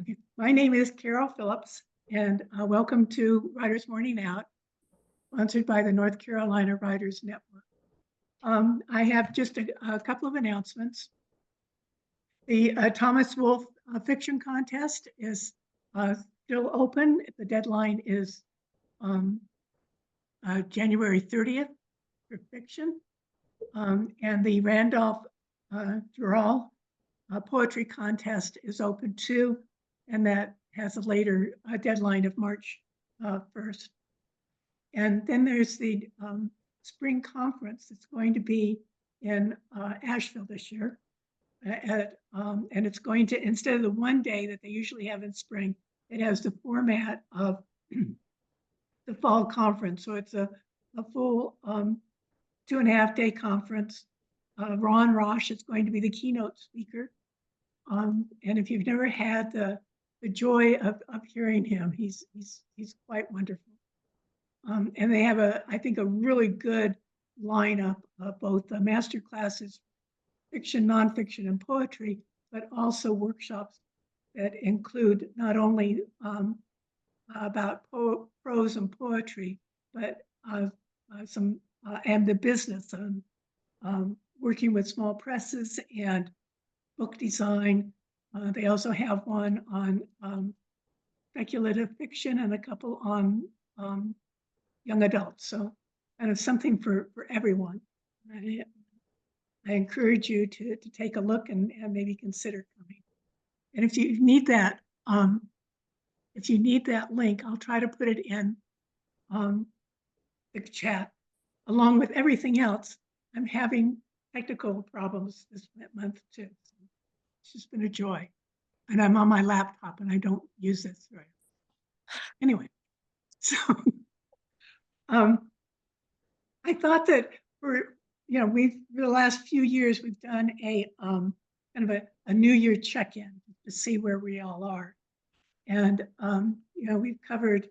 Okay. My name is Carol Phillips, and welcome to Writers Morning Out, sponsored by the North Carolina Writers Network. I have just a couple of announcements. The Thomas Wolfe Fiction Contest is still open. The deadline is January 30th for fiction. And the Randolph Durrell Poetry Contest is open too, and that has a later deadline of March 1st. And then there's the spring conference that's going to be in Asheville this year. And it's going to, instead of the one day that they usually have in spring, it has the format of the fall conference. So it's a full 2.5-day conference. Ron Rosh is going to be the keynote speaker. And if you've never had the joy of hearing him, he's quite wonderful. And they have I think a really good lineup of both the master classes, fiction, nonfiction, and poetry, but also workshops that include not only about prose and poetry, but some and the business and working with small presses and book design. They also have one on speculative fiction and a couple on young adults. So kind of something for everyone. I encourage you to take a look and maybe consider coming. And if you need that link, I'll try to put it in the chat. Along with everything else, I'm having technical problems this month too. So it's just been a joy. And I'm on my laptop and I don't use this right. Anyway, so I thought that for the last few years, we've done a kind of a New Year check-in to see where we all are. And, we've covered,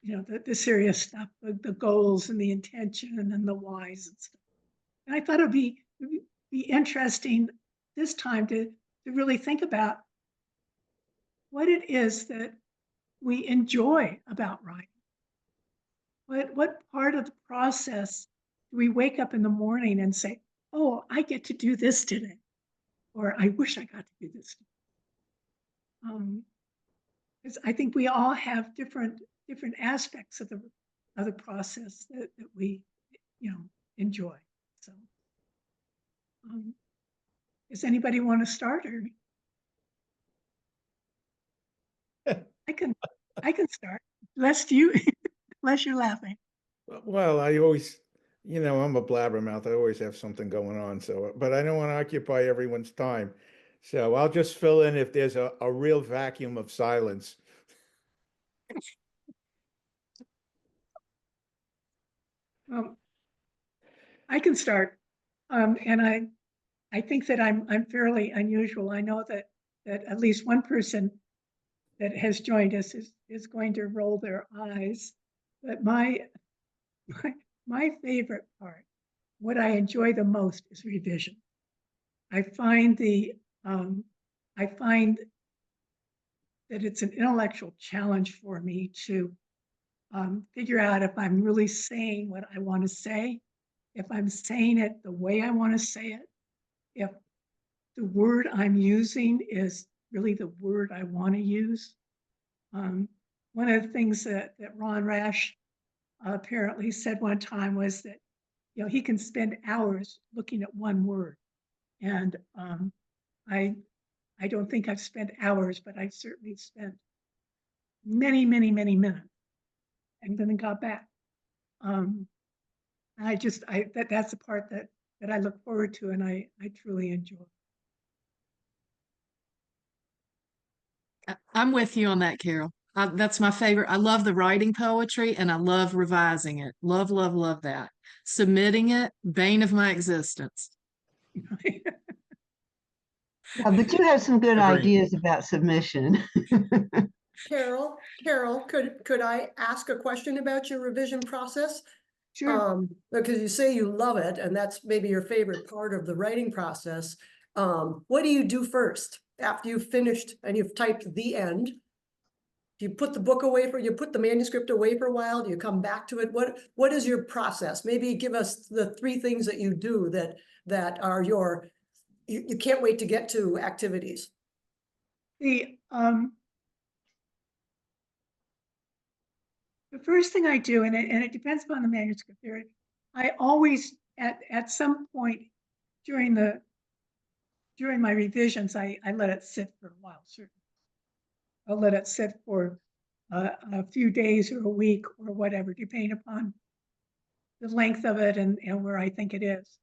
the serious stuff, the goals and the intention and then the whys and stuff. And I thought it'd be interesting this time to really think about what it is that we enjoy about writing. What part of the process do we wake up in the morning and say, oh, I get to do this today, or I wish I got to do this today. Because I think we all have different aspects of the process that we enjoy. So does anybody want to start, or I can start. Unless you're laughing. Well, I always, I'm a blabbermouth. I always have something going on. So, but I don't want to occupy everyone's time. So I'll just fill in if there's a real vacuum of silence. Well, I can start. And I think that I'm fairly unusual. I know that at least one person that has joined us is going to roll their eyes. But my favorite part, what I enjoy the most, is revision. I find that it's an intellectual challenge for me to figure out if I'm really saying what I want to say, if I'm saying it the way I want to say it, if the word I'm using is really the word I want to use. One of the things that Ron Rash apparently said one time was that he can spend hours looking at one word, and I don't think I've spent hours, but I've certainly spent many minutes, and then got back. That's the part that I look forward to, and I truly enjoy. I'm with you on that, Carol. That's my favorite. I love the writing poetry and I love revising it. Love that. Submitting it, bane of my existence. Yeah, but you have some good ideas about submission. Carol, could I ask a question about your revision process? Sure. Because you say you love it, and that's maybe your favorite part of the writing process. What do you do first after you've finished and you've typed the end, do you put the book away for, you put the manuscript away for a while? Do you come back to it? What is your process? Maybe give us the 3 things that you do that are you can't wait to get to activities. The first thing I do, and it depends upon the manuscript there, I always, at some point during my revisions, I let it sit for a while, certainly. I'll let it sit for a few days or a week or whatever, depending upon the length of it and where I think it is.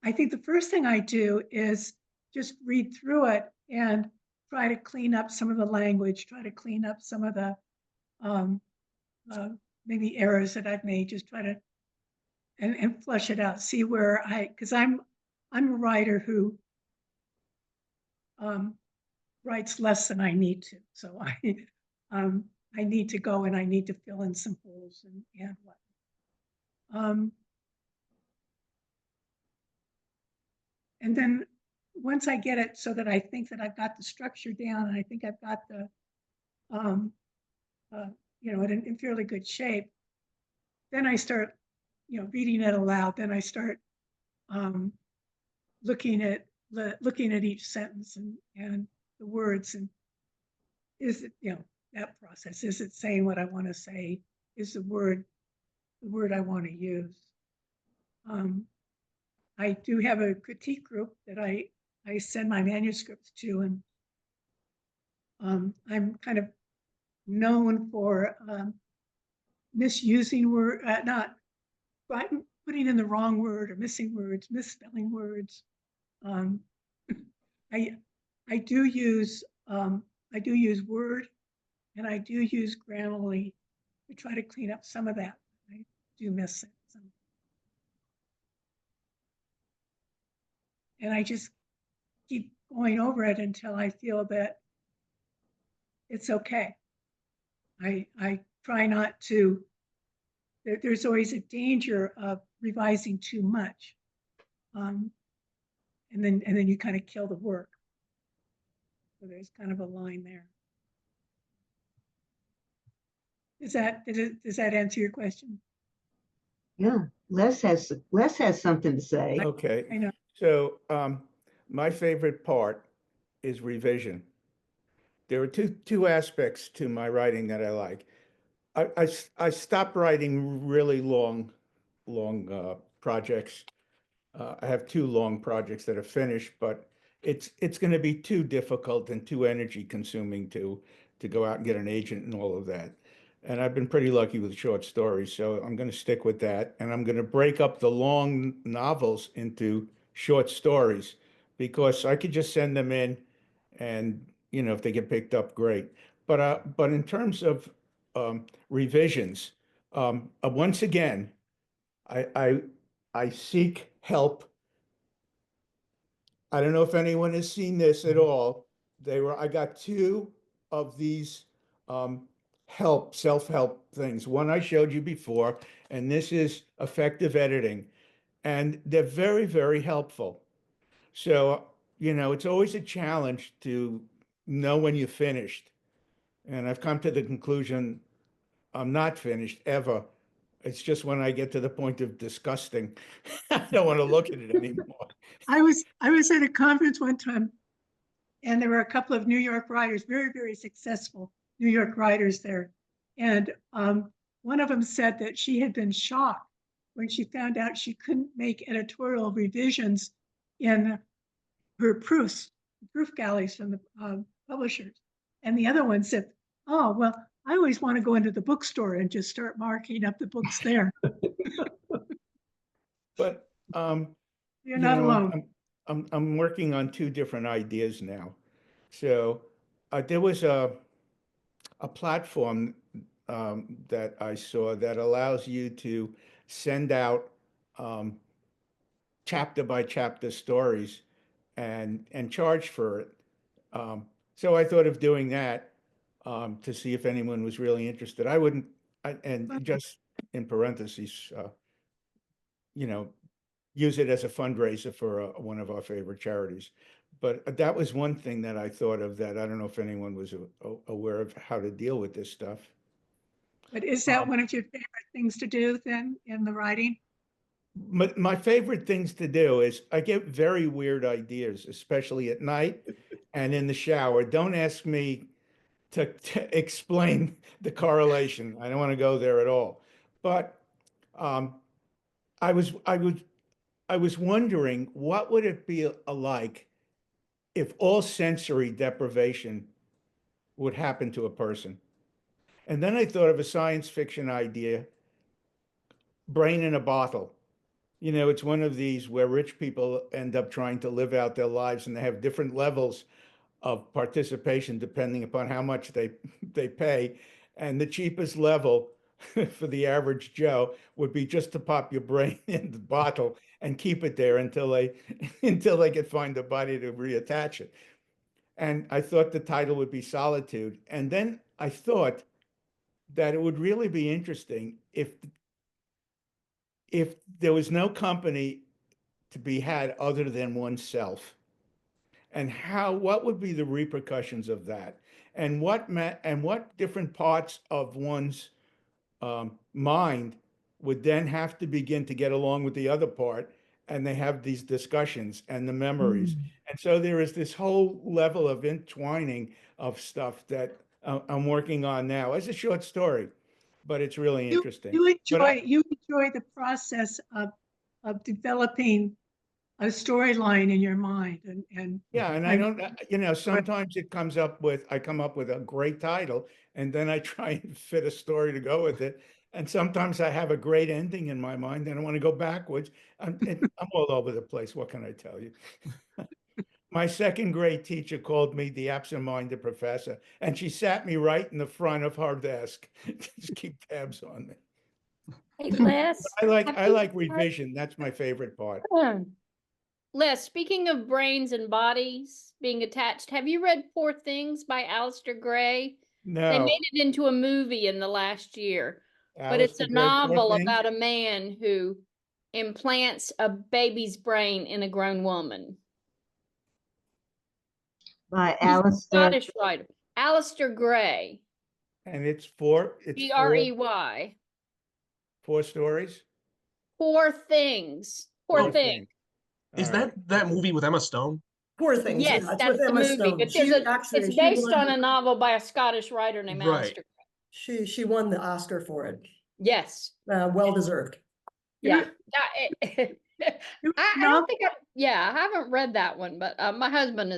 I think the first thing I do is just read through it and try to clean up some of the language, try to clean up some of the maybe errors that I've made, just try to and flush it out, see where because I'm a writer who writes less than I need to. So I need to go and I need to fill in some holes and what. And then once I get it so that I think that I've got the structure down and I think I've got the, in fairly good shape, then I start, reading it aloud. Then I start looking at each sentence and the words, and is it, that process, is it saying what I want to say? Is the word I want to use? I do have a critique group that I send my manuscripts to, and I'm kind of known for misusing not putting in the wrong word or missing words, misspelling words. I do use Word, and I do use Grammarly to try to clean up some of that. I do miss it. And I just keep going over it until I feel that it's okay. I try not to, there's always a danger of revising too much. And then you kind of kill the work. So there's kind of a line there. Does that answer your question? Yeah, Les has something to say. Okay. I know. So my favorite part is revision. There are two aspects to my writing that I like. I stopped writing really long projects. I have 2 long projects that are finished, but it's going to be too difficult and too energy consuming to go out and get an agent and all of that. And I've been pretty lucky with short stories, so I'm going to stick with that. And I'm going to break up the long novels into short stories because I could just send them in, and if they get picked up, great. But in terms of revisions, once again, I seek help. I don't know if anyone has seen this at all. I got 2 of these self-help things. One I showed you before, and this is effective editing. And they're very, very helpful. So, it's always a challenge to know when you're finished. And I've come to the conclusion I'm not finished ever. It's just when I get to the point of disgusting, I don't want to look at it anymore. I was at a conference one time, and there were a couple of New York writers, very, very successful New York writers there. And one of them said that she had been shocked when she found out she couldn't make editorial revisions in her proof galleys from the publishers. And the other one said, oh, well, I always want to go into the bookstore and just start marking up the books there. But You're not alone. I'm working on 2 different ideas now. So there was a platform that I saw that allows you to send out chapter by chapter stories and charge for it. So I thought of doing that to see if anyone was really interested. And just in parentheses, use it as a fundraiser for one of our favorite charities. But that was one thing that I thought of that I don't know if anyone was aware of how to deal with this stuff. But is that one of your favorite things to do then in the writing? My favorite things to do is I get very weird ideas, especially at night and in the shower. Don't ask me to explain the correlation. I don't want to go there at all. But um, I was I was I was wondering what would it be like if all sensory deprivation would happen to a person. And then I thought of a science fiction idea, brain in a bottle. You know, it's one of these where rich people end up trying to live out their lives and they have different levels of participation depending upon how much they pay. And the cheapest level for the average Joe would be just to pop your brain in the bottle and keep it there until they could find a body to reattach it. And I thought the title would be Solitude. And then I thought that it would really be interesting if there was no company to be had other than oneself, and what would be the repercussions of that, and what different parts of one's mind would then have to begin to get along with the other part, and they have these discussions and the memories. And so there is this whole level of entwining of stuff that I'm working on now as a short story, but it's really interesting. You But you enjoy the process of developing a storyline in your mind and yeah, and I don't, sometimes I come up with a great title and then I try and fit a story to go with it. And sometimes I have a great ending in my mind and I want to go backwards. I'm all over the place. What can I tell you? My second grade teacher called me the absent-minded professor, and she sat me right in the front of her desk to just keep tabs on me. Hey, Les. I like revision. That's my favorite part. Les, speaking of brains and bodies being attached, have you read Poor Things by Alistair Gray? They No, made it into a movie in the last year, but it's Alistair a Gray, Poor novel Things? about a man who implants a baby's brain in a grown woman. By He's a Alistair. Scottish writer, Alistair Gray, And it's Grey. four stories. Poor Things. Poor Poor Things. Thing. Is All right. that movie with Emma Stone? Poor things. Yes, Yeah, it's that's with the Emma movie. Stone. But She it's actually, based won, on a novel by a Scottish writer named Right. Alistair Gray. she won the Oscar for it. Yes. Well deserved. Yeah. It was I not- don't think I haven't read that one, but my husband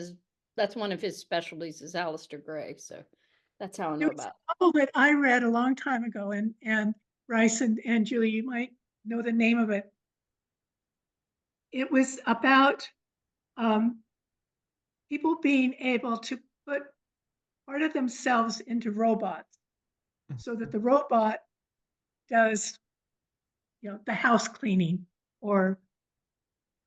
that's one of his specialties is Alistair Gray. So that's how I know It was about a novel that I read a long time ago, and Bryce and Julie, you might know the name of it. It was about people being able to put part of themselves into robots so that the robot does, the house cleaning or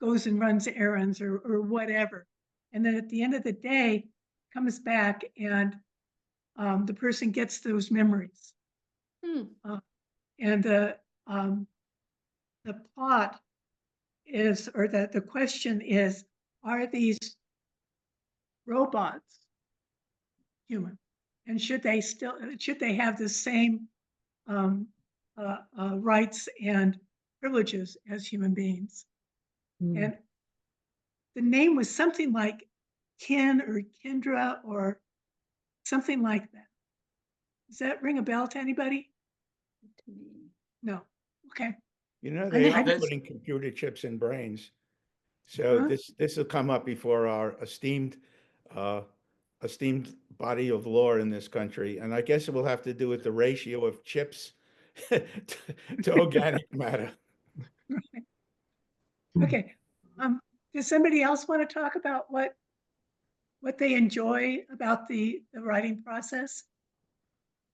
goes and runs errands or whatever. And then at the end of the day, comes back and the person gets those memories. And the plot is, or the question is, are these robots human? And should they have the same rights and privileges as human beings? And the name was something like Kin or Kendra or something like that. Does that ring a bell to anybody? No. Okay. They are that's- putting computer chips in brains. So Huh? this will come up before our esteemed body of law in this country. And I guess it will have to do with the ratio of chips to organic matter. Okay. Does somebody else want to talk about what they enjoy about the writing process?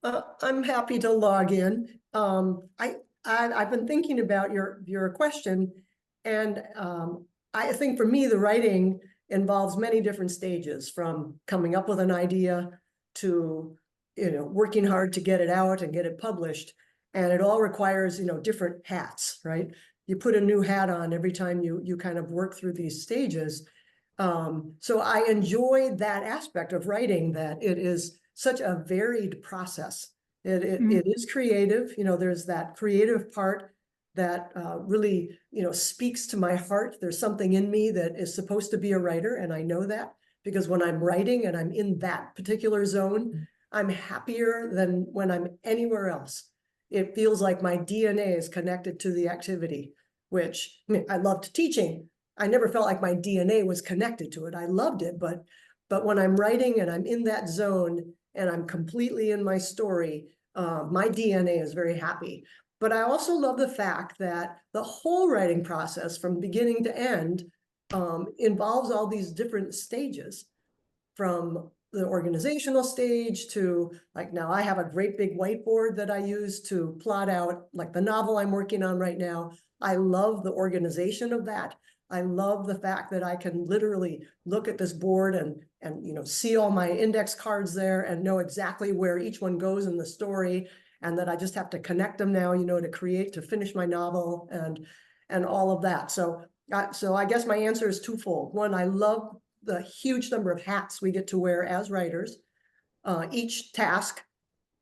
I'm happy to log in. I've been thinking about your question, and I think for me, the writing involves many different stages, from coming up with an idea to working hard to get it out and get it published, and it all requires different hats, right? You put a new hat on every time you kind of work through these stages. So I enjoy that aspect of writing, that it is such a varied process. It is creative, there's that creative part that really, speaks to my heart. There's something in me that is supposed to be a writer, and I know that because when I'm writing and I'm in that particular zone, I'm happier than when I'm anywhere else. It feels like my DNA is connected to the activity, which, I mean, I loved teaching. I never felt like my DNA was connected to it. I loved it, but when I'm writing and I'm in that zone and I'm completely in my story, my DNA is very happy. But I also love the fact that the whole writing process from beginning to end involves all these different stages, from the organizational stage to, like, now I have a great big whiteboard that I use to plot out, like, the novel I'm working on right now. I love the organization of that. I love the fact that I can literally look at this board and see all my index cards there and know exactly where each one goes in the story, and that I just have to connect them now, to finish my novel and all of that. So I guess my answer is twofold. One, I love the huge number of hats we get to wear as writers. Each task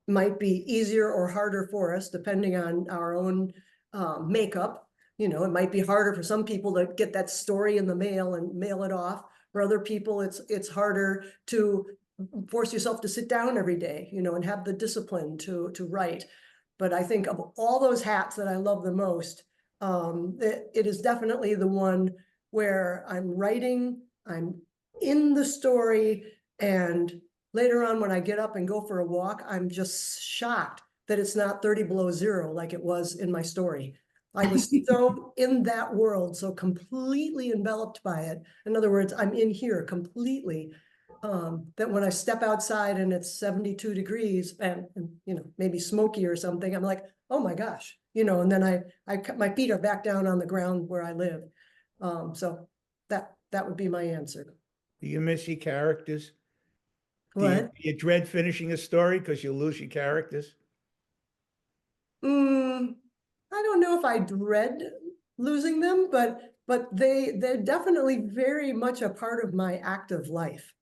might be easier or harder for us depending on our own makeup. It might be harder for some people to get that story in the mail and mail it off. For other people, it's harder to force yourself to sit down every day, and have the discipline to write. But I think of all those hats that I love the most, it is definitely the one where I'm writing, I'm in the story, and later on when I get up and go for a walk, I'm just shocked that it's not 30 below zero like it was in my story. I was so in that world, so completely enveloped by it. In other words, I'm in here completely, that when I step outside and it's 72 degrees and maybe smoky or something, I'm like, oh my gosh, and then my feet are back down on the ground where I live. So that would be my answer. Do you miss your characters? What? Do you dread finishing a story because you lose your characters? I don't know if I dread losing them, but they're definitely very much a part of my active life.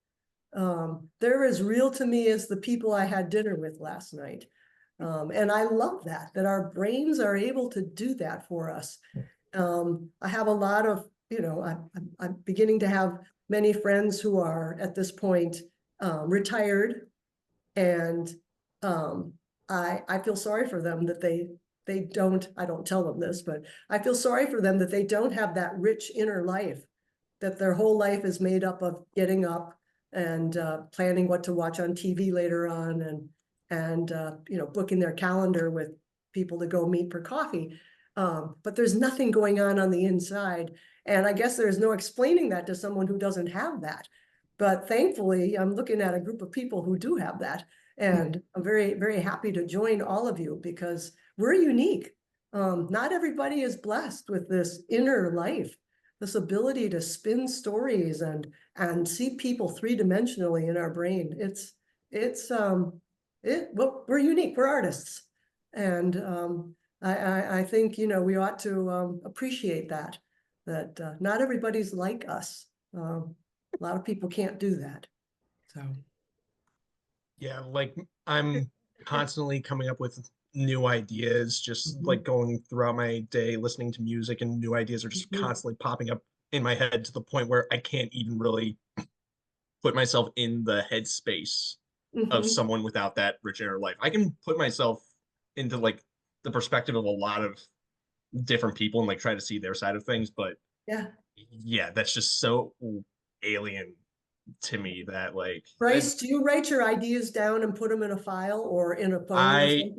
They're as real to me as the people I had dinner with last night. And I love that our brains are able to do that for us. I have a lot of, I'm beginning to have many friends who are at this point retired, and I feel sorry for them that they don't, I don't tell them this, but I feel sorry for them that they don't have that rich inner life, that their whole life is made up of getting up and planning what to watch on TV later on, and booking their calendar with people to go meet for coffee. But there's nothing going on the inside. And I guess there's no explaining that to someone who doesn't have that. But thankfully, I'm looking at a group of people who do have that. And I'm very, very happy to join all of you because we're unique. Not everybody is blessed with this inner life, this ability to spin stories and see people three-dimensionally in our brain. Well, we're unique, we're artists. And I think, we ought to appreciate that not everybody's like us. A lot of people can't do that. So. Yeah, like I'm constantly coming up with new ideas, just like going throughout my day, listening to music, and new ideas are just constantly popping up in my head to the point where I can't even really put myself in the headspace of someone without that rich inner life. I can put myself into like the perspective of a lot of different people and like try to see their side of things, but yeah, that's just so alien to me that like Bryce, do you write your ideas down and put them in a file or in a phone or something?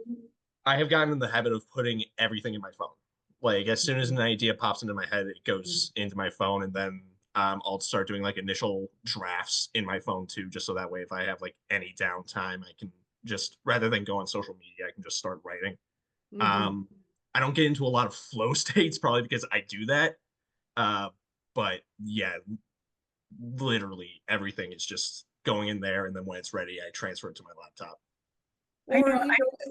I have gotten in the habit of putting everything in my phone. Like as soon as an idea pops into my head, it goes into my phone, and then I'll start doing like initial drafts in my phone too, just so that way if I have like any downtime, I can just, rather than go on social media, I can just start writing. I don't get into a lot of flow states probably because I do that. But yeah, literally everything is just going in there, and then when it's ready, I transfer it to my laptop. I know,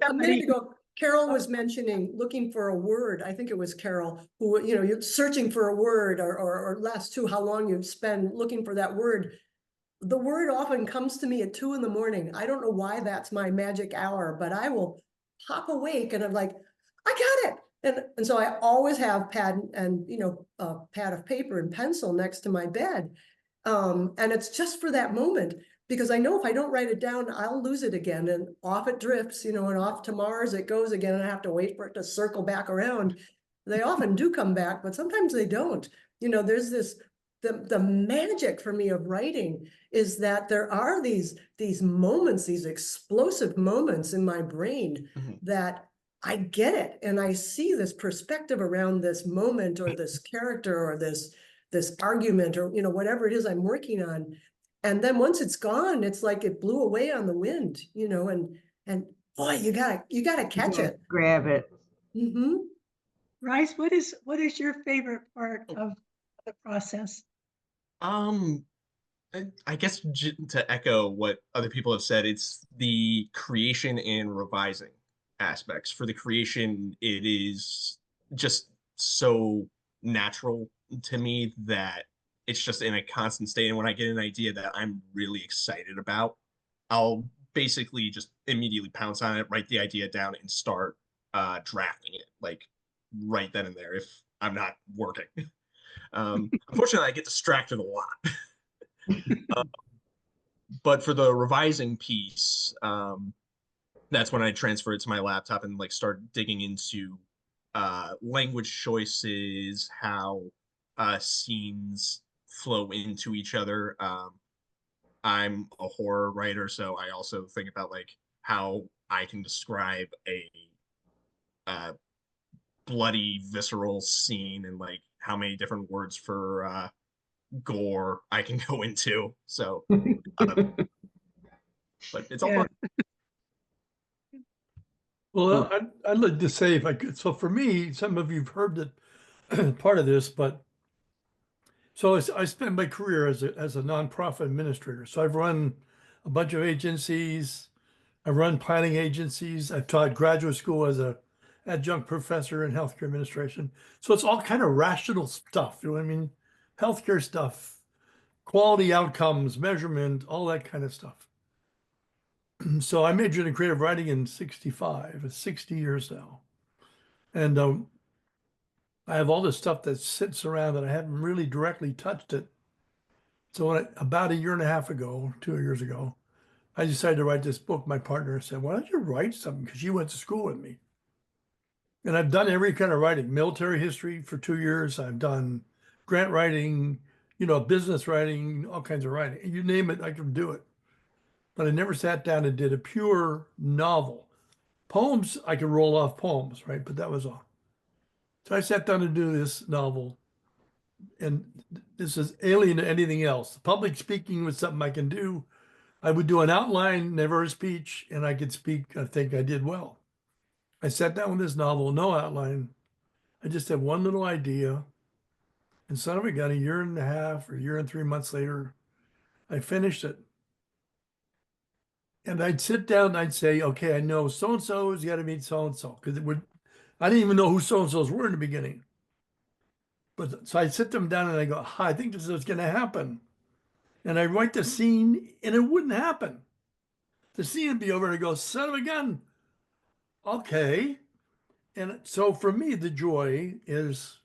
A minute ago, Carol was mentioning looking for a word. I think it was Carol who, you're searching for a word or less too, how long you spend looking for that word. The word often comes to me at 2 in the morning. I don't know why that's my magic hour, but I will pop awake and I'm like, I got it. And so I always have pad and, a pad of paper and pencil next to my bed. And it's just for that moment, because I know if I don't write it down, I'll lose it again and off it drifts, and off to Mars it goes again, and I have to wait for it to circle back around. They often do come back, but sometimes they don't. There's this, the magic for me of writing is that there are these moments, these explosive moments in my brain that I get it. And I see this perspective around this moment or this character or this argument or, whatever it is I'm working on. And then once it's gone, it's like it blew away on the wind, and boy, you gotta catch Yeah, it. grab it. Mm-hmm. Rice, what is your favorite part of the process? I guess to echo what other people have said, it's the creation and revising aspects. For the creation, it is just so natural to me that it's just in a constant state. And when I get an idea that I'm really excited about, I'll basically just immediately pounce on it, write the idea down, and start drafting it like right then and there if I'm not working. Unfortunately, I get distracted a lot. But for the revising piece, that's when I transfer it to my laptop and like start digging into language choices, how scenes flow into each other. I'm a horror writer, so I also think about like how I can describe a bloody, visceral scene and like how many different words for gore I can go into. So, but it's all Yeah. fun. Well, I'd like to say if I could. So for me, some of you've heard that part of this, but so I spent my career as a nonprofit administrator. So I've run a bunch of agencies. I've run planning agencies. I've taught graduate school as a adjunct professor in healthcare administration. So it's all kind of rational stuff. You know what I mean? Healthcare stuff, quality outcomes, measurement, all that kind of stuff. So I majored in creative writing in '65. It's 60 years now. And I have all this stuff that sits around and I haven't really directly touched it. So about a year and a half ago, 2 years ago, I decided to write this book. My partner said, why don't you write something? Because she went to school with me. And I've done every kind of writing, military history for 2 years. I've done grant writing, business writing, all kinds of writing. You name it, I can do it. But I never sat down and did a pure novel. Poems, I could roll off poems, right? But that was all. So I sat down to do this novel, and this is alien to anything else. Public speaking was something I can do. I would do an outline, never a speech, and I could speak. I think I did well. I sat down with this novel, no outline. I just had one little idea. And son of a gun, a year and a half or a year and 3 months later, I finished it. And I'd sit down and I'd say, okay, I know so-and-so has got to meet so-and-so. Because I didn't even know who so-and-sos were in the beginning. But so I sit them down and I go, I think this is going to happen. And I write the scene and it wouldn't happen. The scene would be over and I go, son of a gun. Okay. And so for me, the joy is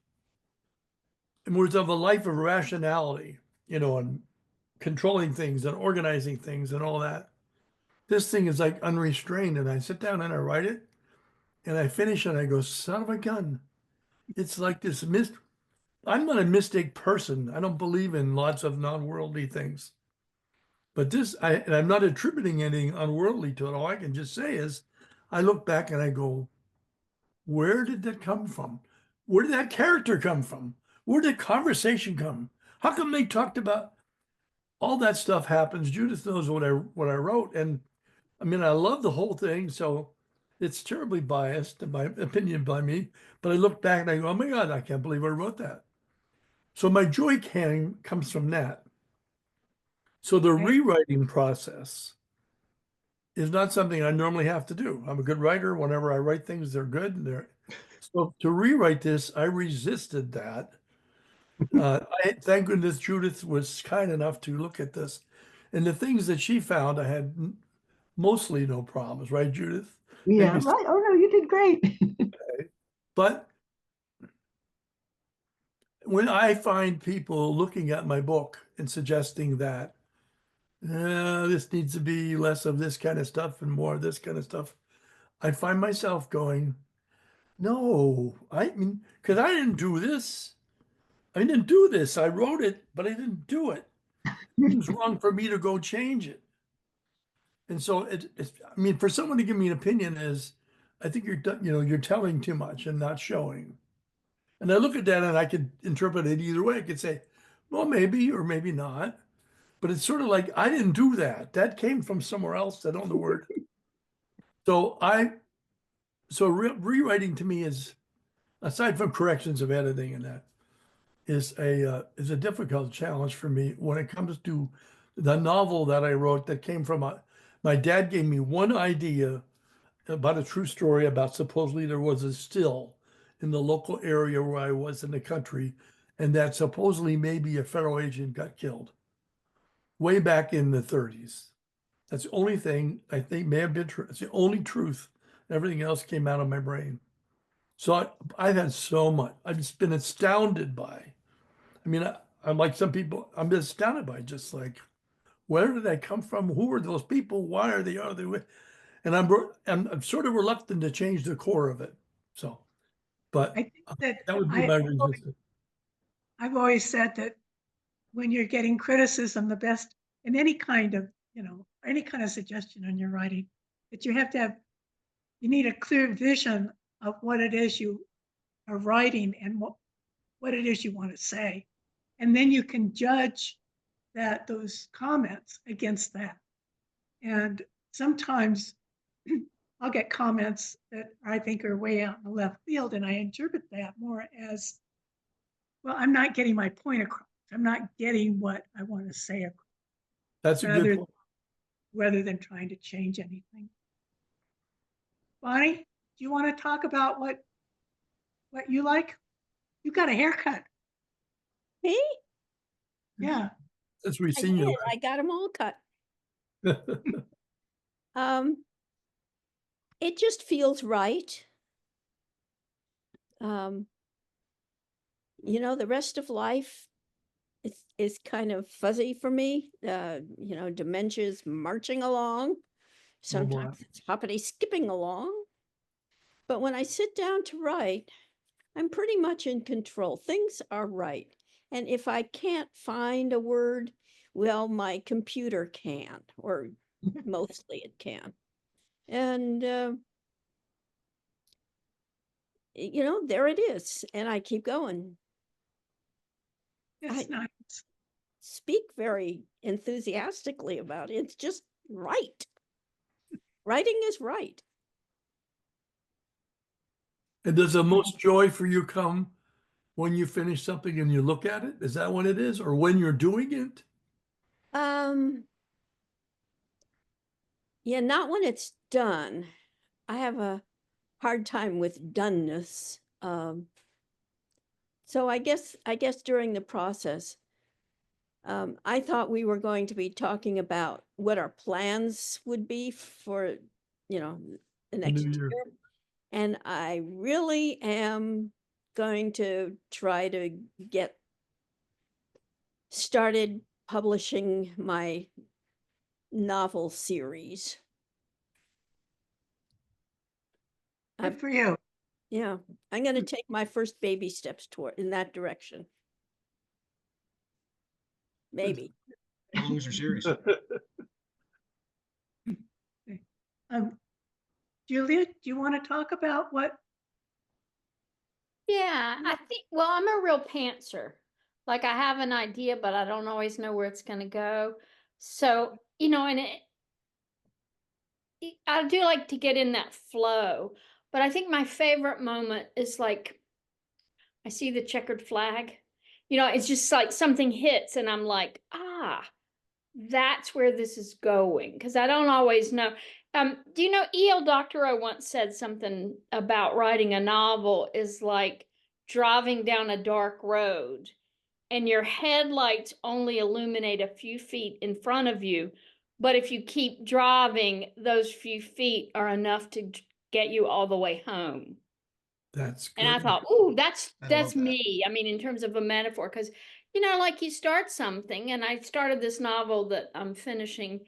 in words of a life of rationality, and controlling things and organizing things and all that. This thing is like unrestrained. And I sit down and I write it and I finish and I go, son of a gun. It's like this I'm not a mystic person. I don't believe in lots of non-worldly things. But and I'm not attributing anything unworldly to it. All I can just say is I look back and I go, where did that come from? Where did that character come from? Where did conversation come? How come they talked about all that stuff happens? Judith knows what I wrote. And I mean, I love the whole thing. So it's terribly biased, in my opinion, by me. But I look back and I go, oh my God, I can't believe I wrote that. So my joy comes from that. So the rewriting process is not something I normally have to do. I'm a good writer. Whenever I write things, they're good. And they're so to rewrite this, I resisted that. Thank goodness Judith was kind enough to look at this, and the things that she found, I had mostly no problems, right, Judith? Yeah, Maybe, right. Oh, no, you did great. but when I find people looking at my book and suggesting that this needs to be less of this kind of stuff and more of this kind of stuff, I find myself going, no, I mean, because I didn't do this. I didn't do this. I wrote it, but I didn't do it. It was wrong for me to go change it. And so it's, I mean, for someone to give me an opinion is, I think you're telling too much and not showing. And I look at that and I could interpret it either way. I could say, well, maybe or maybe not. But it's sort of like, I didn't do that. That came from somewhere else. I don't know where. So rewriting to me is, aside from corrections of editing and that, is a difficult challenge for me when it comes to the novel that I wrote that came from my dad gave me one idea about a true story about supposedly there was a still in the local area where I was in the country, and that supposedly maybe a federal agent got killed way back in the 30s. That's the only thing I think may have been true. It's the only truth. Everything else came out of my brain. So I've had so much. I've just been astounded by. I mean, I'm like some people. I'm just astounded by just like, where did they come from? Who are those people? Why are they? And I'm sort of reluctant to change the core of it. So, but I think that that would be my resistance. I've always said that when you're getting criticism, the best in any kind of, any kind of suggestion on your writing, that you need a clear vision of what it is you are writing and what it is you want to say. And then you can judge those comments against that. And sometimes I'll get comments that I think are way out in the left field, and I interpret that more as, well, I'm not getting my point across. I'm not getting what I want to say across. That's a good point. Rather than trying to change anything. Bonnie, do you want to talk about what you like? You got a haircut. Me? Yeah. Since we've I seen did. you. I got them all cut. It just feels right. The rest of life is kind of fuzzy for me. Dementia's marching along. Sometimes it's hoppity skipping along. But when I sit down to write, I'm pretty much in control. Things are right. And if I can't find a word, well, my computer can, or mostly it can. And, there it is. And I keep going. It's nice. Speak very enthusiastically about it. It's just right. Writing is right. And does the most joy for you come when you finish something and you look at it? Is that what it is? Or when you're doing it? Yeah, not when it's done. I have a hard time with doneness. So I guess during the process, I thought we were going to be talking about what our plans would be for, the next year. And I really am going to try to get started publishing my novel series. Good for you. Yeah, I'm going to take my first baby steps in that direction. Maybe. As long as you're serious. Julia, do you want to talk about what? Yeah, I think, well, I'm a real pantser. Like I have an idea, but I don't always know where it's going to go. So, and I do like to get in that flow, but I think my favorite moment is like, I see the checkered flag, it's just like something hits and I'm like, that's where this is going. Cause I don't always know. Do you know E.L. Doctorow once said something about writing a novel is like driving down a dark road and your headlights only illuminate a few feet in front of you. But if you keep driving, those few feet are enough to get you all the way home. That's And I good. thought, ooh, that's I love that. me. I mean, in terms of a metaphor, because you know, like you start something, and I started this novel that I'm finishing,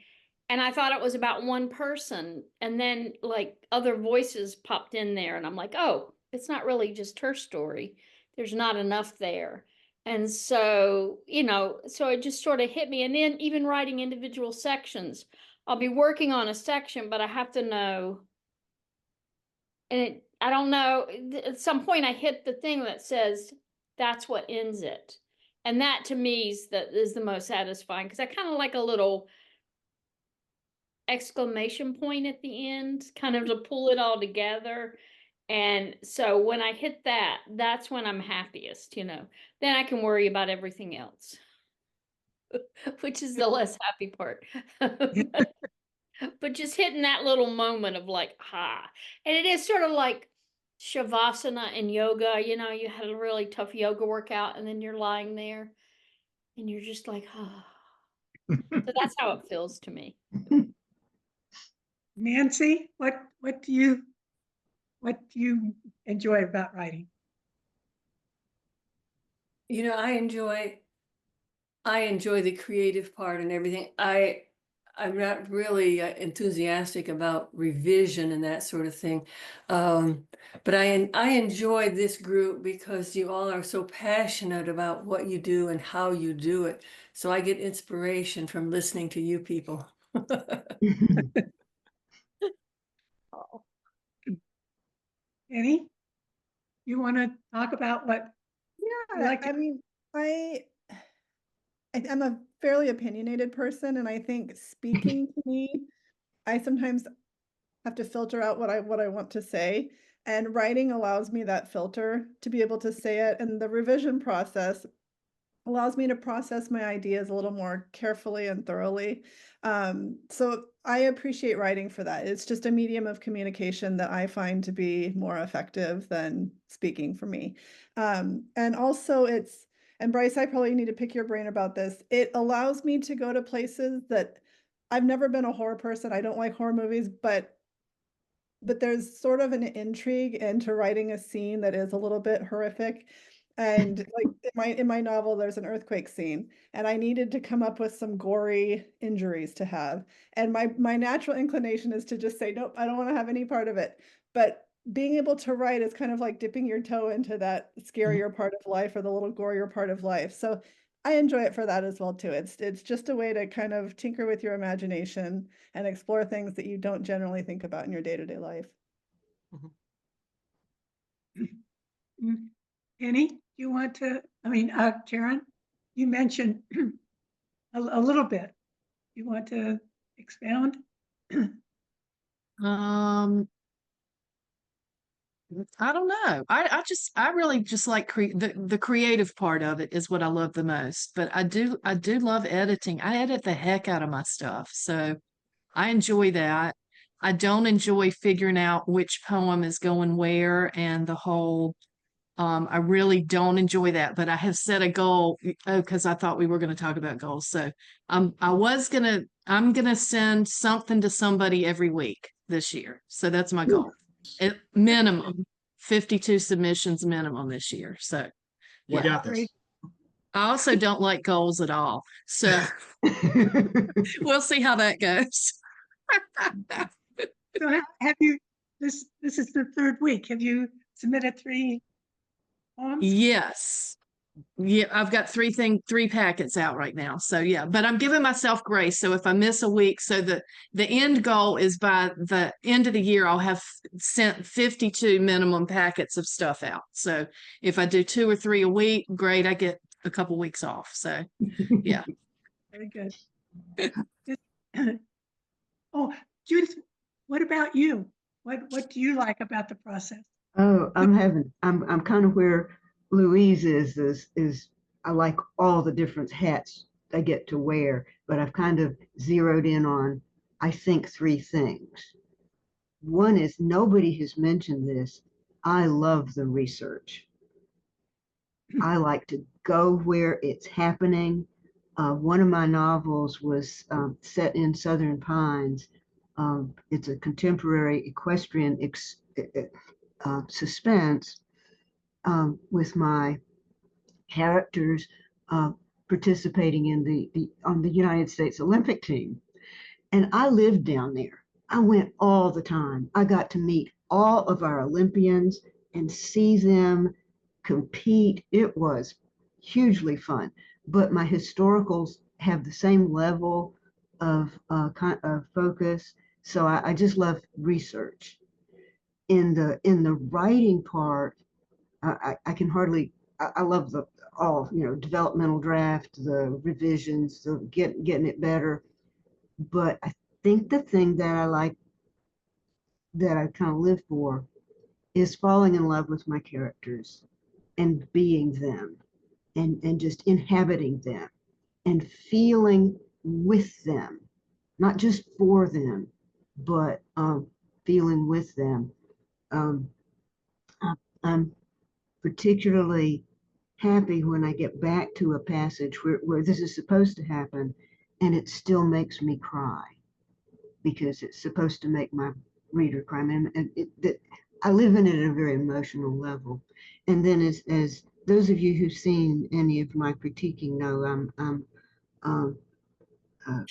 and I thought it was about one person, and then like other voices popped in there, and I'm like, oh, it's not really just her story. There's not enough there. And so, you know, so it just sort of hit me. And then even writing individual sections, I'll be working on a section, but I have to know. And I don't know, at some point I hit the thing that says that's what ends it. And that to me is the most satisfying, because I kind of like a little exclamation point at the end, kind of to pull it all together. And so when I hit that, that's when I'm happiest, you know. Then I can worry about everything else, which is the less happy part. But just hitting that little moment of like, and it is sort of like shavasana in yoga. You know, you had a really tough yoga workout and then you're lying there and you're just like, So that's how it feels to me. Nancy, what do you enjoy about writing? You know, I enjoy the creative part and everything. I'm not really enthusiastic about revision and that sort of thing. But I enjoy this group because you all are so passionate about what you do and how you do it. So I get inspiration from listening to you people. Annie, you want to talk about what you Yeah, like to I mean, I'm a fairly opinionated person, and I think speaking to me, I sometimes have to filter out what I want to say, and writing allows me that filter to be able to say it, and the revision process allows me to process my ideas a little more carefully and thoroughly. So I appreciate writing for that. It's just a medium of communication that I find to be more effective than speaking for me. And also and Bryce, I probably need to pick your brain about this. It allows me to go to places that I've never been a horror person. I don't like horror movies, but there's sort of an intrigue into writing a scene that is a little bit horrific. And like in my novel, there's an earthquake scene, and I needed to come up with some gory injuries to have. And my natural inclination is to just say, nope, I don't want to have any part of it. But being able to write is kind of like dipping your toe into that scarier part of life or the little gorier part of life. So I enjoy it for that as well too. It's just a way to kind of tinker with your imagination and explore things that you don't generally think about in your day-to-day life. Annie, do you want to, Karen, you mentioned a little bit. You want to expound? I don't know. I really just like the creative part of it is what I love the most. But I do love editing. I edit the heck out of my stuff. So I enjoy that. I don't enjoy figuring out which poem is going where and the whole I really don't enjoy that, but I have set a goal because I thought we were going to talk about goals. So I'm gonna send something to somebody every week this year. So that's my goal. At minimum 52 submissions minimum this year. So We yeah. got this. I also don't like goals at all. So we'll see how that goes. So have you, this is the third week. Have you submitted 3 poems? Yes. Yeah, I've got 3 packets out right now. So yeah, but I'm giving myself grace. So if I miss a week, so the end goal is by the end of the year, I'll have sent 52 minimum packets of stuff out. So if I do 2 or 3 a week, great, I get a couple weeks off. So yeah. Very good. Oh, Judith, what about you? What do you like about the process? Oh, I'm kind of where Louise is I like all the different hats I get to wear, but I've kind of zeroed in on, I think, 3 things. One is, nobody has mentioned this. I love the research. I like to go where it's happening. One of my novels was set in Southern Pines. It's a contemporary equestrian suspense with my characters participating in on the United States Olympic team. And I lived down there. I went all the time. I got to meet all of our Olympians and see them compete. It was hugely fun. But my historicals have the same level of focus. So I just love research. In the writing part, I can hardly. I love all developmental draft, the revisions, the getting it better. But I think the thing that I like, that I kind of live for, is falling in love with my characters and being them and just inhabiting them and feeling with them, not just for them, but feeling with them. Um, I'm particularly happy when I get back to a passage where this is supposed to happen and it still makes me cry, because it's supposed to make my reader cry. And I live in it at a very emotional level. And then as those of you who've seen any of my critiquing know, I'm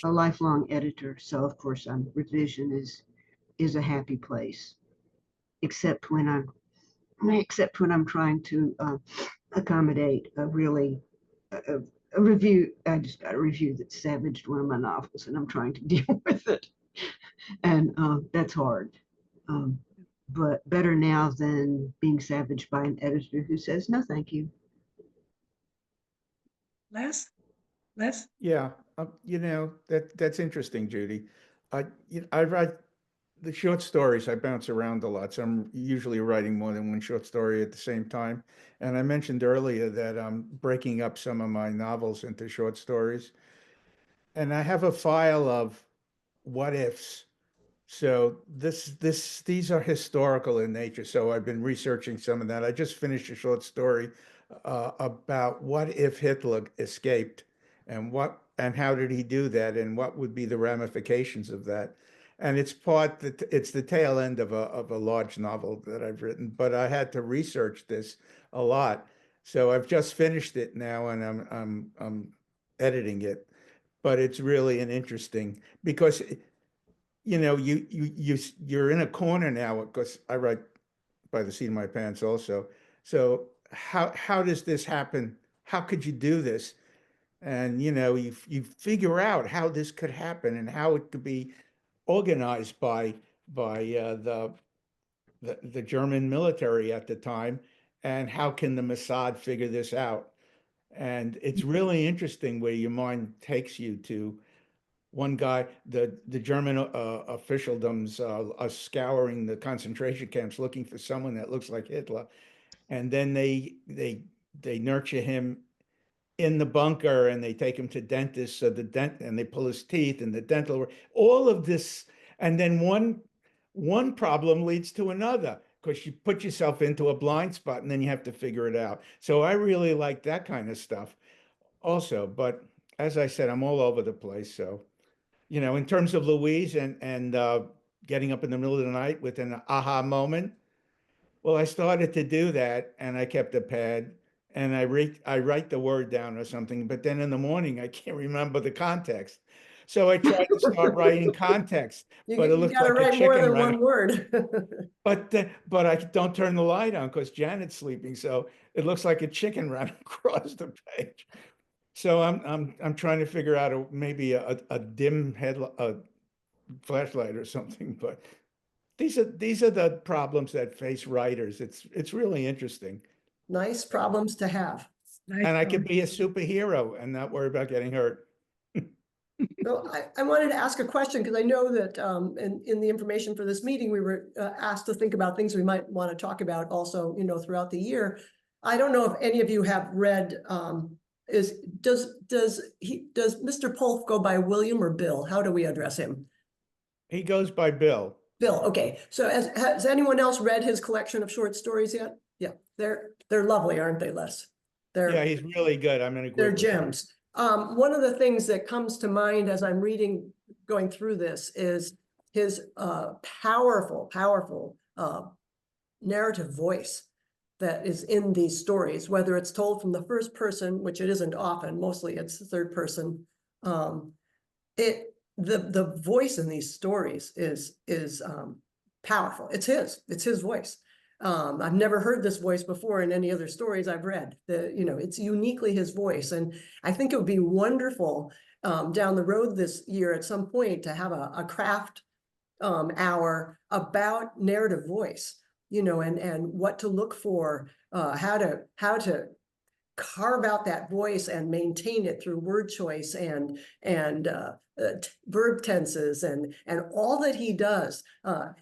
a lifelong editor. So of course, revision is a happy place, except when I'm trying to accommodate a really a review. I just got a review that savaged one of my novels, and I'm trying to deal with it, and that's hard. But better now than being savaged by an editor who says no, thank you. Les? Yeah, that's interesting, Judy. I write the short stories. I bounce around a lot, so I'm usually writing more than one short story at the same time. And I mentioned earlier that I'm breaking up some of my novels into short stories, and I have a file of what ifs. So these are historical in nature. So I've been researching some of that. I just finished a short story about what if Hitler escaped, and how did he do that, and what would be the ramifications of that. And it's the tail end of a large novel that I've written, but I had to research this a lot. So I've just finished it now, and I'm editing it. But it's really an interesting, because you're in a corner now, because I write by the seat of my pants also. So how does this happen? How could you do this? And you figure out how this could happen and how it could be organized by the German military at the time, and how can the Mossad figure this out? And it's really interesting where your mind takes you to. One guy, the German officialdoms are scouring the concentration camps looking for someone that looks like Hitler, and then they nurture him in the bunker, and they take him to dentists, so and they pull his teeth, and the dental, all of this. And then one problem leads to another, because you put yourself into a blind spot, and then you have to figure it out. So I really like that kind of stuff also. But as I said, I'm all over the place. So in terms of Louise and getting up in the middle of the night with an aha moment, well, I started to do that, and I kept a pad, and I write the word down or something, but then in the morning I can't remember the context. So I tried to start writing context, but it You looks gotta like a write more chicken than ran. one word. But I don't turn the light on because Janet's sleeping, so it looks like a chicken ran across the page. So I'm trying to figure out maybe a dim flashlight or something. But these are the problems that face writers. It's really interesting. Nice problems to have. Nice And I could one. be a superhero and not worry about getting hurt. So I wanted to ask a question, because I know that in the information for this meeting, we were asked to think about things we might want to talk about also, throughout the year. I don't know if any of you have read, does Mr. Polk go by William or Bill? How do we address him? He goes by Bill. Bill, okay. So has anyone else read his collection of short stories yet? Yeah, they're lovely, aren't they, Les? Yeah, he's really good. I'm in They're agreement with you. gems. One of the things that comes to mind as I'm going through this is his powerful narrative voice that is in these stories, whether it's told from the first person, which it isn't often, mostly it's the third person. The voice in these stories is powerful. It's his voice. I've never heard this voice before in any other stories I've read. It's uniquely his voice. And I think it would be wonderful down the road this year at some point to have a craft hour about narrative voice, and what to look for, how to carve out that voice and maintain it through word choice and verb tenses and all that he does.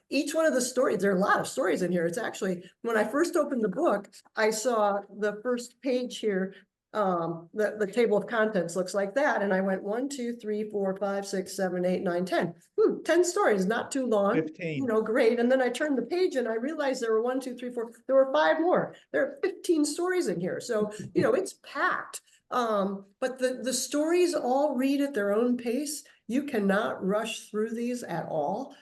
Each one of the stories, there are a lot of stories in here. It's actually, when I first opened the book, I saw the first page here. The table of contents looks like that. And I went 1, 2, 3, 4, 5, 6, 7, 8, 9, 10. 10 stories, not too long. 15. Great. And then I turned the page and I realized there were 1, 2, 3, 4, there were 5 more. There are 15 stories in here. So, it's packed. But the stories all read at their own pace. You cannot rush through these at all.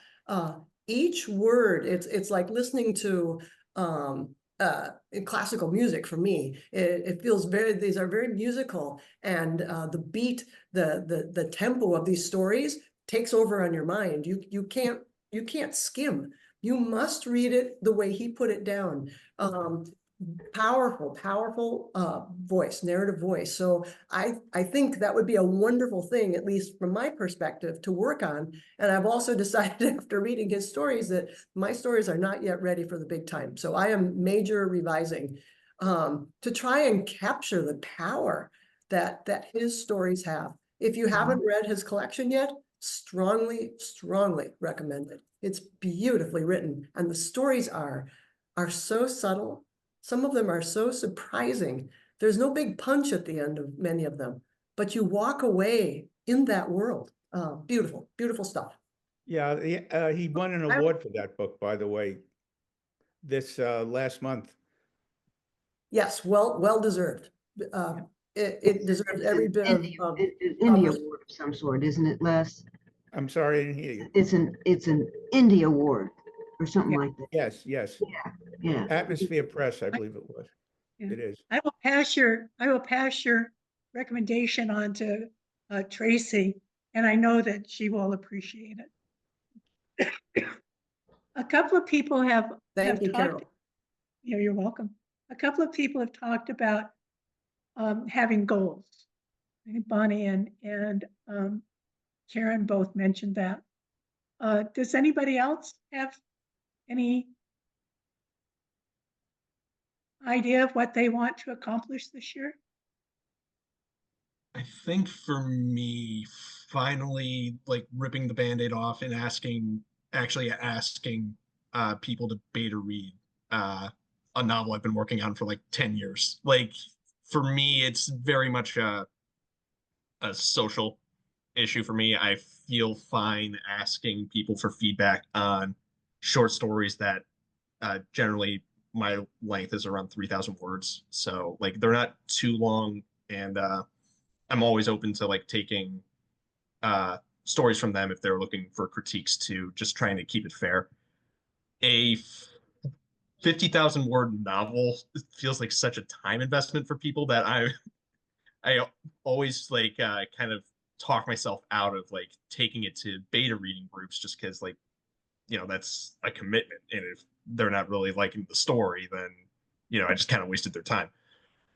Each word, it's like listening to classical music for me. It feels these are very musical, and the beat, the tempo of these stories takes over on your mind. You can't skim. You must read it the way he put it down. Powerful voice, narrative voice. So I think that would be a wonderful thing, at least from my perspective, to work on. And I've also decided after reading his stories that my stories are not yet ready for the big time. So I am major revising to try and capture the power that his stories have. If you haven't read his collection yet, strongly recommend it. It's beautifully written, and the stories are so subtle. Some of them are so surprising. There's no big punch at the end of many of them, but you walk away in that world. Beautiful, beautiful stuff. Yeah, he won an award for that book, by the way, this last month. Yes, well deserved. It deserves every bit of an India award of some sort, isn't it, Les? I'm sorry, I didn't hear you. It's an India award or something like that. Yes. Yeah. Atmosphere Press, I believe it was. Yeah. It is. I will pass your recommendation on to Tracy, and I know that she will appreciate it. A couple of people have Thank you, talked. Carol. Yeah, you're welcome. A couple of people have talked about having goals. I think Bonnie and Karen both mentioned that. Does anybody else have any idea of what they want to accomplish this year? I think for me, finally, like ripping the Band-Aid off and actually asking people to beta read a novel I've been working on for like 10 years. Like for me, it's very much a social issue for me. I feel fine asking people for feedback on short stories that generally my length is around 3,000 words. So like they're not too long, and I'm always open to like taking stories from them if they're looking for critiques too, just trying to keep it fair. A 50,000 word novel feels like such a time investment for people that I always like kind of talk myself out of like taking it to beta reading groups, just because like that's a commitment, and if they're not really liking the story, then I just kind of wasted their time.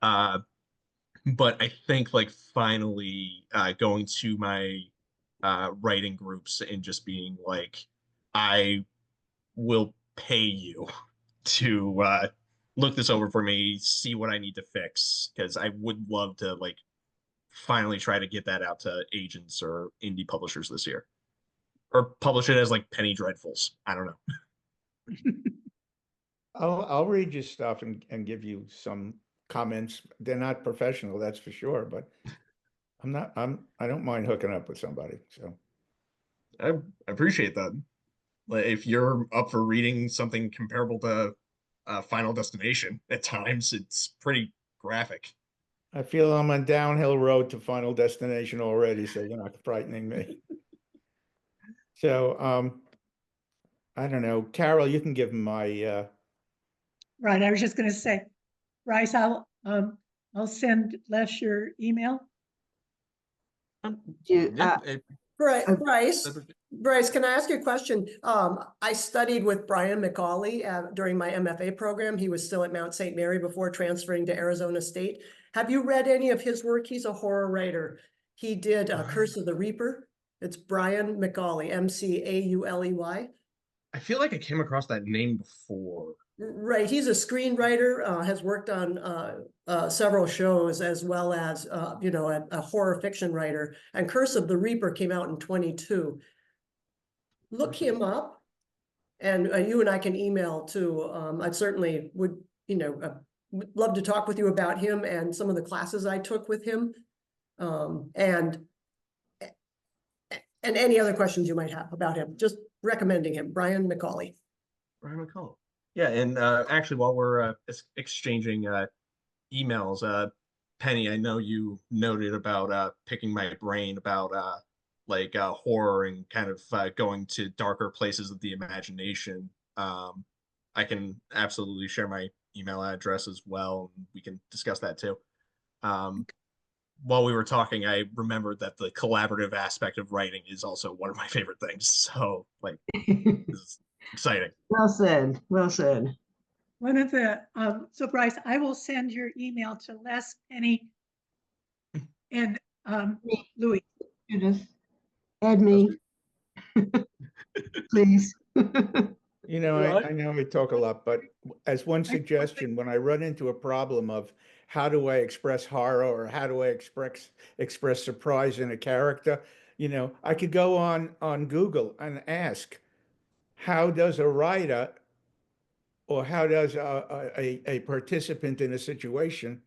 But I think like finally going to my writing groups and just being like, I will pay you to look this over for me, see what I need to fix, because I would love to like finally try to get that out to agents or indie publishers this year, or publish it as like penny dreadfuls. I don't know. I'll read your stuff and give you some comments. They're not professional, that's for sure, but I don't mind hooking up with somebody. So I appreciate that. Like, if you're up for reading something comparable to Final Destination, at times it's pretty graphic. I feel I'm on downhill road to Final Destination already, so you're not frightening me. So, I don't know, Carol, you can give my, Right, I was just gonna say, Bryce, I'll send Les your email. You, Yeah, it- Bryce, Uh, Bryce, can I ask you a question? I studied with Brian McCauley during my MFA program. He was still at Mount St. Mary before transferring to Arizona State. Have you read any of his work? He's a horror writer. He did Curse of the Reaper. It's Brian McCauley, MCAULEY. I feel like I came across that name before. Right, he's a screenwriter, has worked on several shows, as well as you know, a horror fiction writer. And Curse of the Reaper came out in 22. Look him up, and you and I can email too. I certainly would, you know, would love to talk with you about him and some of the classes I took with him, and any other questions you might have about him. Just recommending him, Brian McCauley. Brian McCullough. Yeah, and actually, while we're exchanging emails, Penny, I know you noted about picking my brain about like horror and kind of going to darker places of the imagination. I can absolutely share my email address as well, and we can discuss that too. While we were talking, I remembered that the collaborative aspect of writing is also one of my favorite things. So, like, it's exciting. well said, well said. One of the, so Bryce, I will send your email to Les, Penny, and Louis. Judith, add me, please. you know, Right. I know I talk a lot, but as one suggestion, when I run into a problem of how do I express horror or how do I express surprise in a character, you know, I could go on Google and ask, how does a writer or how does a participant in a situation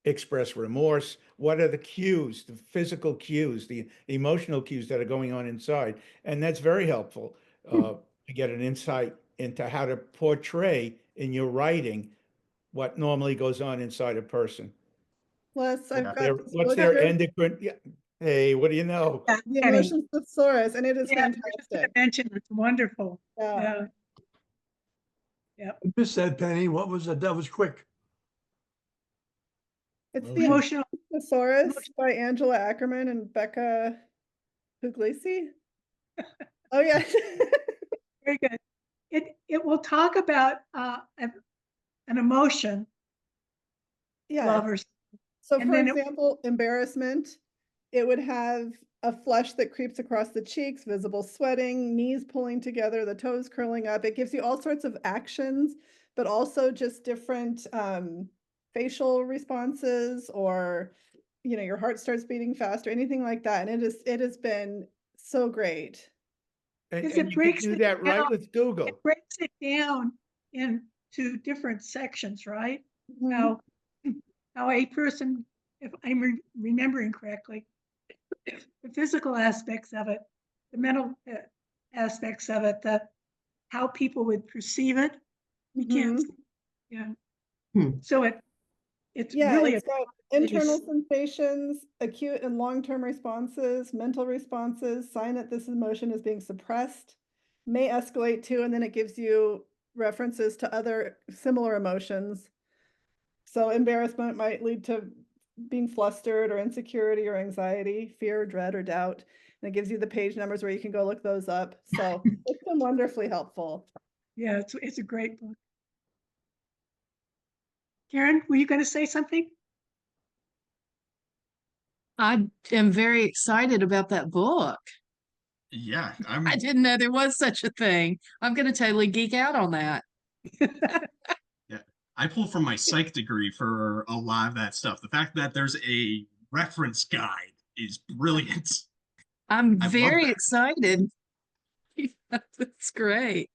express remorse? What are the cues, the physical cues, the emotional cues that are going on inside? And that's very helpful to get an insight into how to portray in your writing what normally goes on inside a person. Plus, I've Yeah. got this What's book their here, endocrine? Yeah. Hey, what do you know? Yeah, The Penny. Emotions Thesaurus, and it is Yeah, I was just gonna fantastic. mention, it's wonderful. Yeah. Yeah, You just said, Penny, what was that? That was quick. It's Oh, the yeah. emotional, Thesaurus by Angela Ackerman and Becca Puglisi. Oh yeah. very good. It will talk about an emotion, Yeah. lovers. So And for then it- example, embarrassment, it would have a flush that creeps across the cheeks, visible sweating, knees pulling together, the toes curling up. It gives you all sorts of actions, but also just different facial responses, or you know, your heart starts beating faster, anything like that. And it has been so great. And, Because and it you can breaks do it that right down. with Google. It breaks it down into different sections, right? Mhm. How a person, if I'm remembering correctly, the physical aspects of it, the mental aspects of it, how people would perceive it. You can't, Mhm. yeah. Hmm. So it's Yeah, really, it's got internal sensations, acute and long-term responses, mental responses, sign that this emotion is being suppressed, may escalate to, and then it gives you references to other similar emotions. So embarrassment might lead to being flustered or insecurity or anxiety, fear, dread, or doubt. And it gives you the page numbers where you can go look those up. So it's been wonderfully helpful. yeah, it's a great book. Karen, were you going to say something? I am very excited about that book. Yeah, I didn't know there was such a thing. I'm going to totally geek out on that. yeah. I pull from my psych degree for a lot of that stuff. The fact that there's a reference guide is brilliant. I'm I love very that. excited. That's great.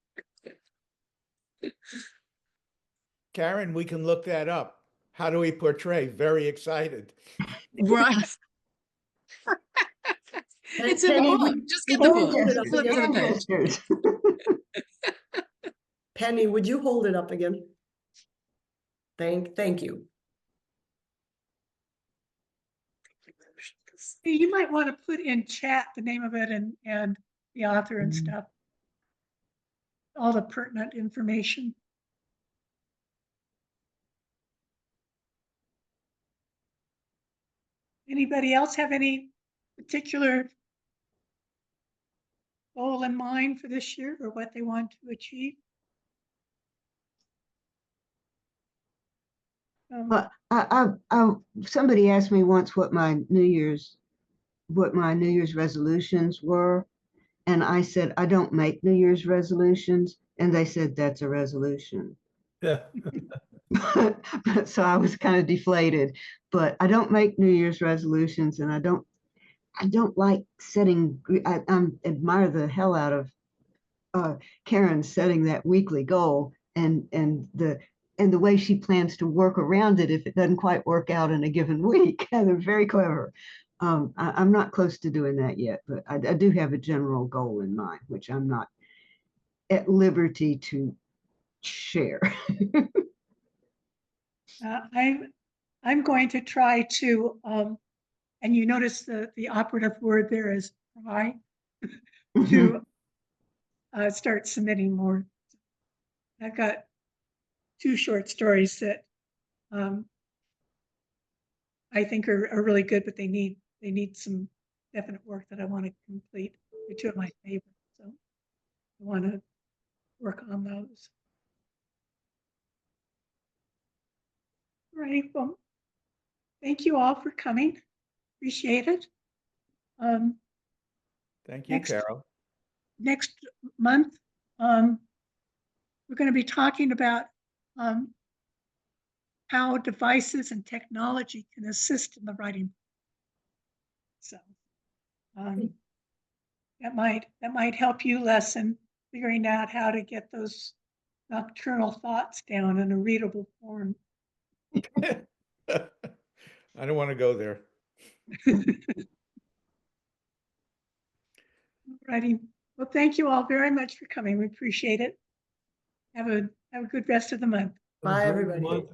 Karen, we can look that up. How do we portray? Very excited. Right. It's in the Penny, book. would- Just would get the you book. hold it up Flip to the again? page. Gestures. Penny, would you hold it up again? Thank you. You might want to put in chat the name of it and the author and stuff. All the pertinent information. Anybody else have any particular goal in mind for this year or what they want to achieve? Well, somebody asked me once what my New Year's resolutions were. And I said, I don't make New Year's resolutions. And they said, that's a resolution. Yeah. So I was kind of deflated, but I don't make New Year's resolutions, and I don't like setting, I admire the hell out of Karen setting that weekly goal and the way she plans to work around it if it doesn't quite work out in a given week. And they're very clever. I'm not close to doing that yet, but I do have a general goal in mind, which I'm not at liberty to share. I'm going to try to, and you notice the operative word there is try to start submitting more. I've got 2 short stories that I think are really good, but they need some definite work that I want to complete. They're 2 of my favorites, so I want to work on those. All right, well, thank you all for coming. Appreciate it. Thank you, Next- Carol. Next month, we're going to be talking about how devices and technology can assist in the writing. So that might help you lessen figuring out how to get those nocturnal thoughts down in a readable form. I don't want to go there. Alrighty. Well, thank you all very much for coming. We appreciate it. Have a good rest of the month. Bye, everybody. Month.